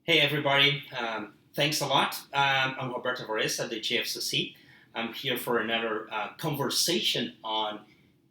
Hey everybody, thanks a lot. I'm Roberto Varese at the GFCC. I'm here for another conversation on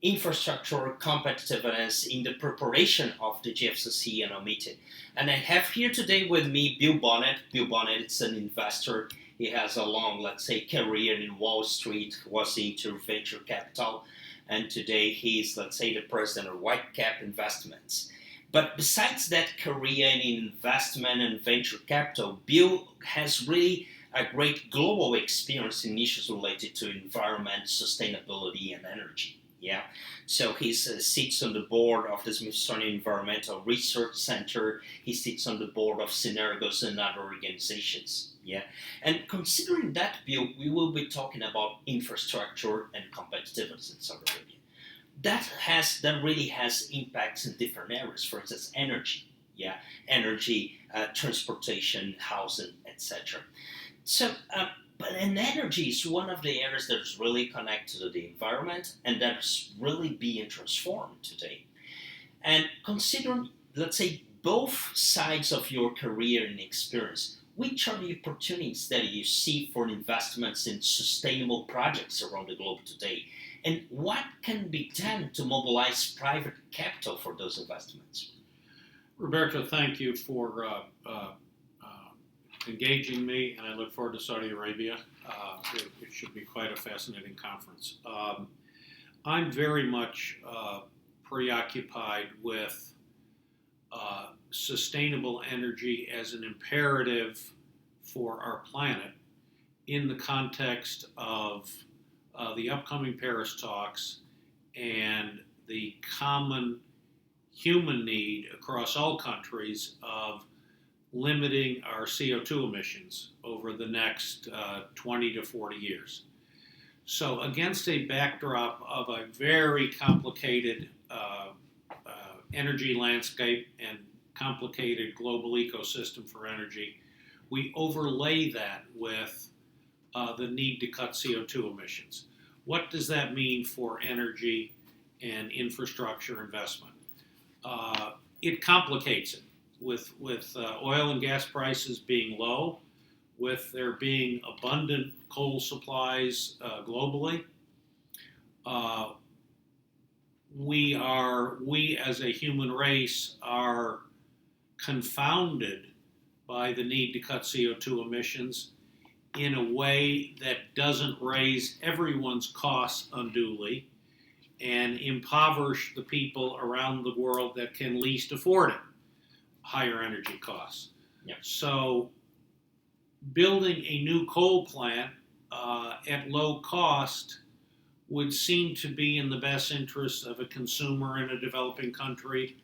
infrastructure competitiveness in the preparation of the GFCC annual meeting. And I have here today with me Bill Bohnett. Bill Bohnett is an investor. He has a long, let's say, career in Wall Street, was into venture capital, and today he's, let's say, the president of Whitecap Investments. But besides that career in investment and venture capital, Bill has really a great global experience in issues related to environment, sustainability, and energy. Yeah, so he sits on the board of the Smithsonian Environmental Research Center. He sits on the board of Synergos and other organizations. Yeah, and considering that, Bill, we will be talking about infrastructure and competitiveness in Saudi Arabia that really has impacts in different areas. For instance, energy, yeah, energy, transportation, housing, etc. But energy is one of the areas that's really connected to the environment and that's really being transformed today. And considering, let's say, both sides of your career and experience, which are the opportunities that you see for investments in sustainable projects around the globe today? And what can be done to mobilize private capital for those investments? Roberto, thank you for engaging me, and I look forward to Saudi Arabia. It should be quite a fascinating conference. I'm very much preoccupied with sustainable energy as an imperative for our planet in the context of the upcoming Paris talks and the common human need across all countries of limiting our CO2 emissions over the next 20 to 40 years. So against a backdrop of a very complicated energy landscape and complicated global ecosystem for energy, we overlay that with the need to cut CO2 emissions. What does that mean for energy and infrastructure investment? It complicates it with oil and gas prices being low, with there being abundant coal supplies globally. We as a human race are confounded by the need to cut CO2 emissions in a way that doesn't raise everyone's costs unduly and impoverish the people around the world that can least afford it, higher energy costs. Yeah. So building a new coal plant at low cost would seem to be in the best interest of a consumer in a developing country,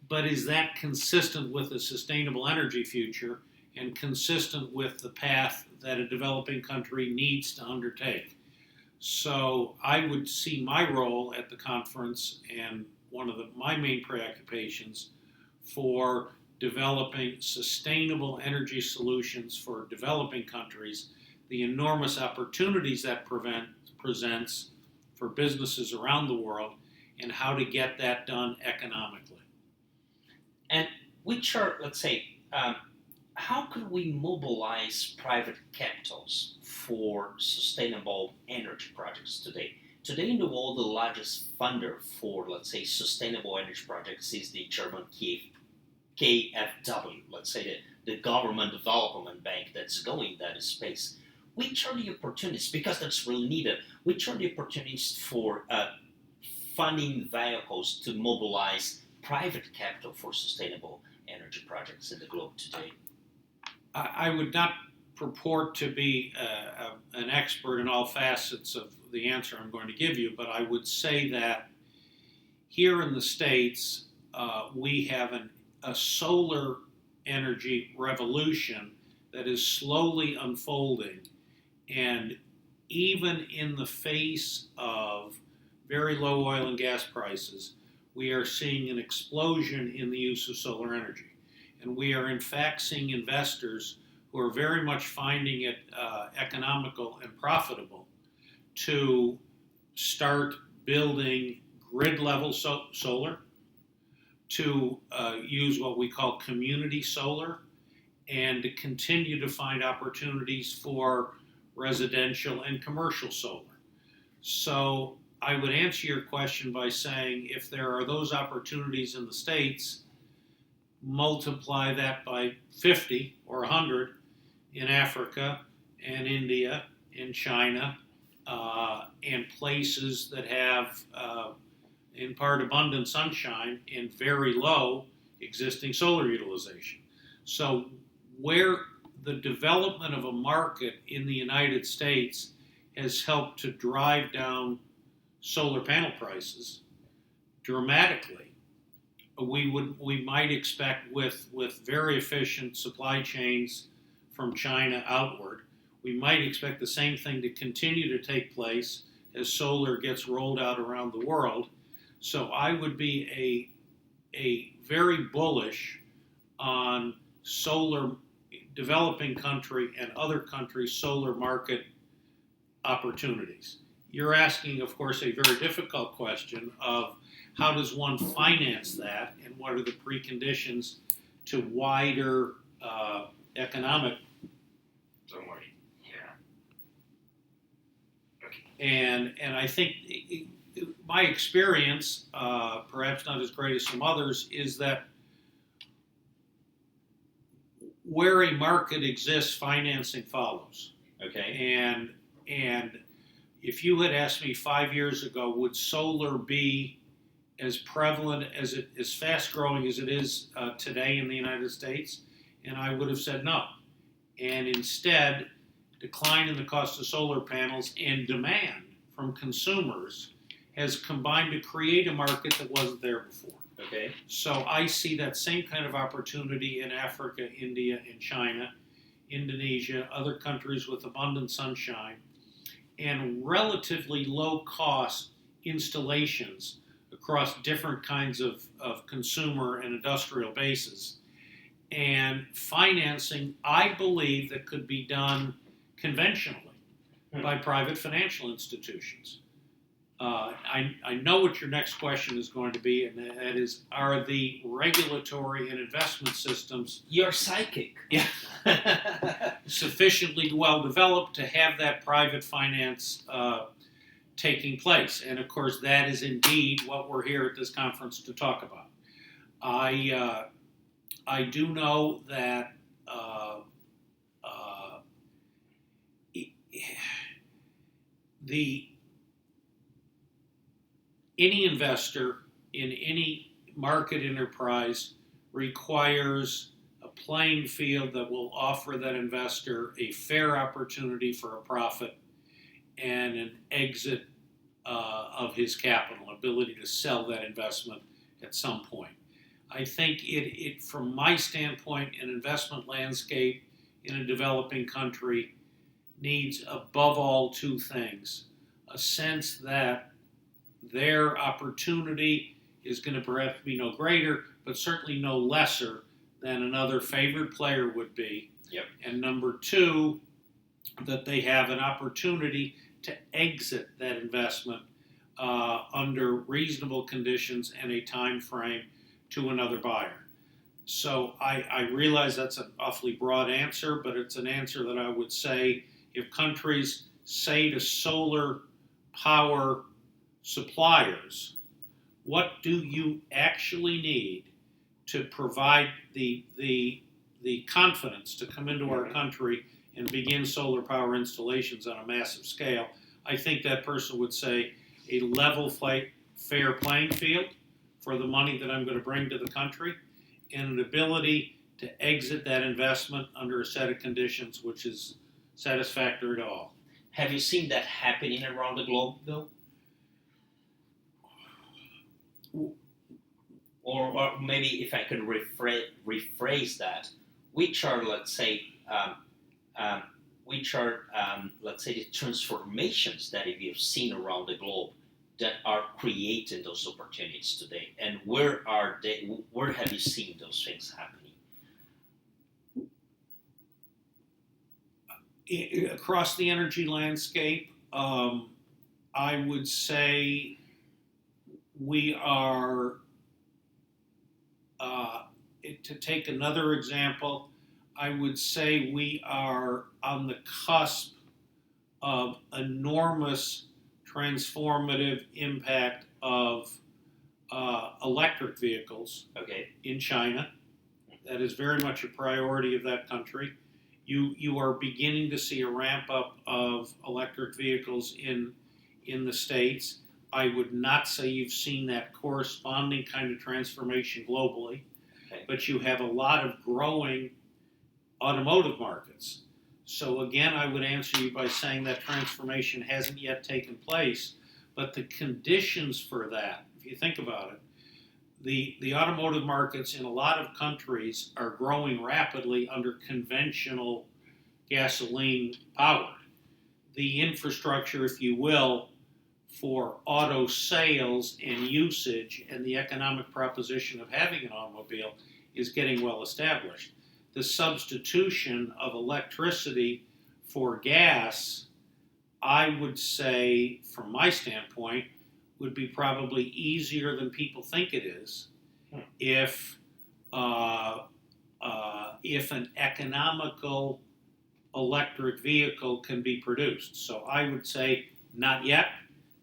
but is that consistent with a sustainable energy future and consistent with the path that a developing country needs to undertake? So I would see my role at the conference and one of my main preoccupations for developing sustainable energy solutions for developing countries, the enormous opportunities that presents for businesses around the world, and how to get that done economically. And which are, let's say, how could we mobilize private capitals for sustainable energy projects today? Today in the world, the largest funder for, let's say, sustainable energy projects is the German KfW, let's say the government development bank that's going that space. Which are the opportunities, because that's really needed, which are the opportunities for funding vehicles to mobilize private capital for sustainable energy projects in the globe today? I would not purport to be an expert in all facets of the answer I'm going to give you, but I would say that here in the States, we have a solar energy revolution that is slowly unfolding. And even in the face of very low oil and gas prices, we are seeing an explosion in the use of solar energy. And we are in fact seeing investors who are very much finding it economical and profitable to start building grid level solar, to use what we call community solar, and to continue to find opportunities for residential and commercial solar. So I would answer your question by saying if there are those opportunities in the States, multiply that by 50 or 100 in Africa and India and China and places that have in part abundant sunshine and very low existing solar utilization. So where the development of a market in the United States has helped to drive down solar panel prices dramatically, we might expect with very efficient supply chains from China outward, we might expect the same thing to continue to take place as solar gets rolled out around the world. So I would be a very bullish on solar, developing country and other countries' solar market opportunities. You're asking, of course, a very difficult question of how does one finance that and what are the preconditions to wider economic. Don't worry. Yeah. Okay. And I think my experience, perhaps not as great as some others, is that where a market exists, financing follows. Okay. And if you had asked me 5 years ago, would solar be as prevalent as fast growing as it is today in the United States? And I would have said no. And instead, decline in the cost of solar panels and demand from consumers has combined to create a market that wasn't there before. Okay. So I see that same kind of opportunity in Africa, India, and China, Indonesia, other countries with abundant sunshine, and relatively low-cost installations across different kinds of consumer and industrial bases. And financing, I believe, that could be done conventionally by private financial institutions. I know what your next question is going to be, and that is, are the regulatory and investment systems You're psychic. Yeah. sufficiently well developed to have that private finance taking place? And of course, that is indeed what we're here at this conference to talk about. I do know that any investor in any market enterprise requires a playing field that will offer that investor a fair opportunity for a profit and an exit of his capital, ability to sell that investment at some point. I think it from my standpoint, an investment landscape in a developing country needs above all two things: a sense that their opportunity is going to perhaps be no greater, but certainly no lesser than another favored player would be. Yep. And number two, that they have an opportunity to exit that investment under reasonable conditions and a time frame to another buyer. So I realize that's an awfully broad answer, but it's an answer that I would say if countries say to solar power suppliers, what do you actually need to provide the confidence to come into our country and begin solar power installations on a massive scale? I think that person would say a level fair playing field for the money that I'm going to bring to the country, and an ability to exit that investment under a set of conditions which is satisfactory to all. Have you seen that happening around the globe, though? Or maybe if I could rephrase that, which are, let's say, the transformations that you've seen around the globe that are creating those opportunities today, and where are they? Where have you seen those things happening? Across the energy landscape, I would say we are, to take another example, I would say we are on the cusp of enormous transformative impact of electric vehicles Okay. in China. That is very much a priority of that country. You are beginning to see a ramp up of electric vehicles in the States. I would not say you've seen that corresponding kind of transformation globally, Okay. but you have a lot of growing automotive markets. So again, I would answer you by saying that transformation hasn't yet taken place, but the conditions for that, if you think about it, the automotive markets in a lot of countries are growing rapidly under conventional gasoline power. The infrastructure, if you will, for auto sales and usage and the economic proposition of having an automobile is getting well established. The substitution of electricity for gas, I would say, from my standpoint, would be probably easier than people think it is if an economical electric vehicle can be produced. So I would say not yet,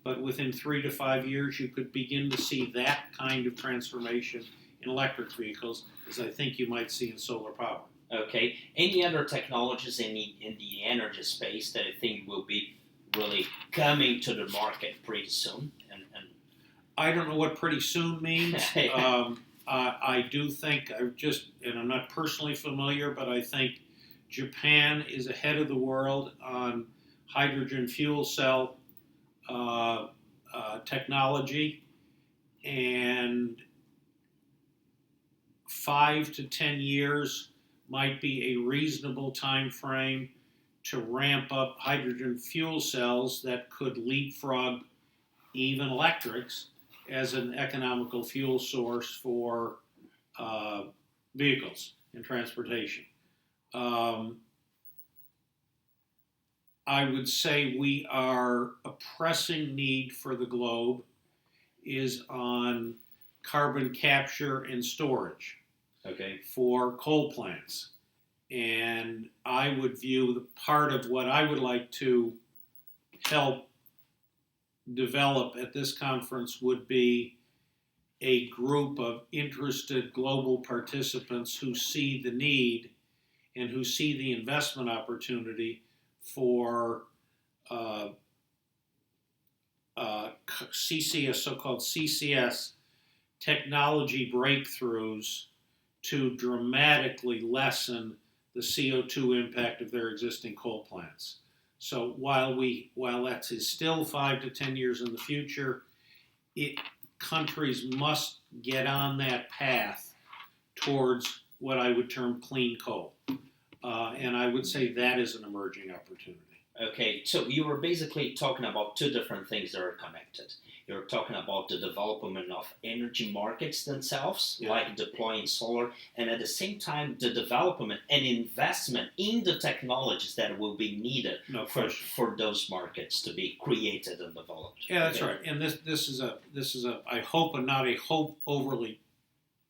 but within 3 to 5 years you could begin to see that kind of transformation in electric vehicles, as I think you might see in solar power. Okay. Any other technologies in the energy space that I think will be really coming to the market pretty soon? And I don't know what pretty soon means. I do think, and I'm not personally familiar, but I think Japan is ahead of the world on hydrogen fuel cell technology, and 5 to 10 years might be a reasonable time frame to ramp up hydrogen fuel cells that could leapfrog even electrics as an economical fuel source for vehicles and transportation. I would say a pressing need for the globe is on carbon capture and storage. Okay. For coal plants. And I would view the part of what I would like to help develop at this conference would be a group of interested global participants who see the need and who see the investment opportunity for CCS, so-called CCS technology breakthroughs to dramatically lessen the CO2 impact of their existing coal plants. So while that is still 5 to 10 years in the future, countries must get on that path towards what I would term clean coal. And I would say that is an emerging opportunity. Okay, so you were basically talking about two different things that are connected. You're talking about the development of energy markets themselves, like deploying solar, and at the same time, the development and investment in the technologies that will be needed for those markets to be created and developed. Yeah, that's right. And this is a I hope, and not a overly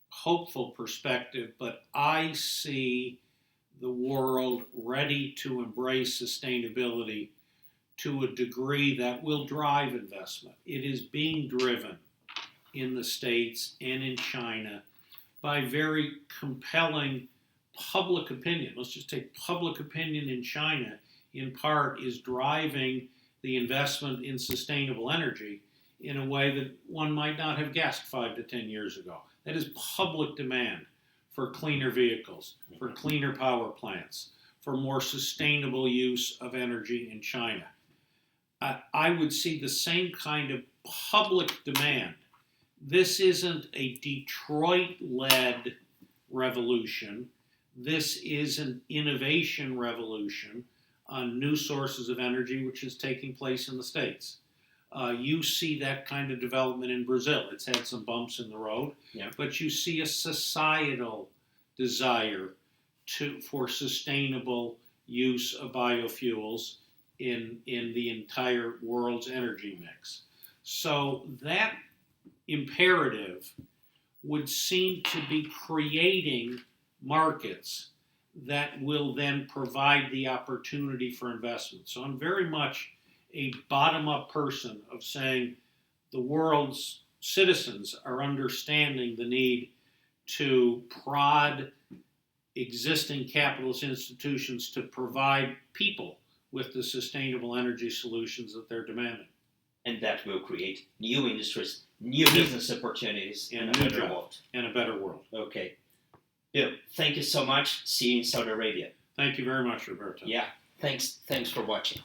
hopeful perspective, but I see the world ready to embrace sustainability to a degree that will drive investment. It is being driven in the States and in China by very compelling public opinion. Let's just take public opinion in China, in part, is driving the investment in sustainable energy in a way that one might not have guessed 5 to 10 years ago. That is public demand for cleaner vehicles, for cleaner power plants, for more sustainable use of energy in China. I would see the same kind of public demand. This isn't a Detroit-led revolution. This is an innovation revolution on new sources of energy, which is taking place in the States. You see that kind of development in Brazil. It's had some bumps in the road, but you see a societal desire for sustainable use of biofuels in the entire world's energy mix. So that imperative would seem to be creating markets that will then provide the opportunity for investment. So I'm very much a bottom-up person of saying the world's citizens are understanding the need to prod existing capitalist institutions to provide people with the sustainable energy solutions that they're demanding. And that will create new industries, new business opportunities, and a better world. And a better world. Okay. Bill, thank you so much. See you in Saudi Arabia. Thank you very much, Roberto. Yeah, thanks for watching.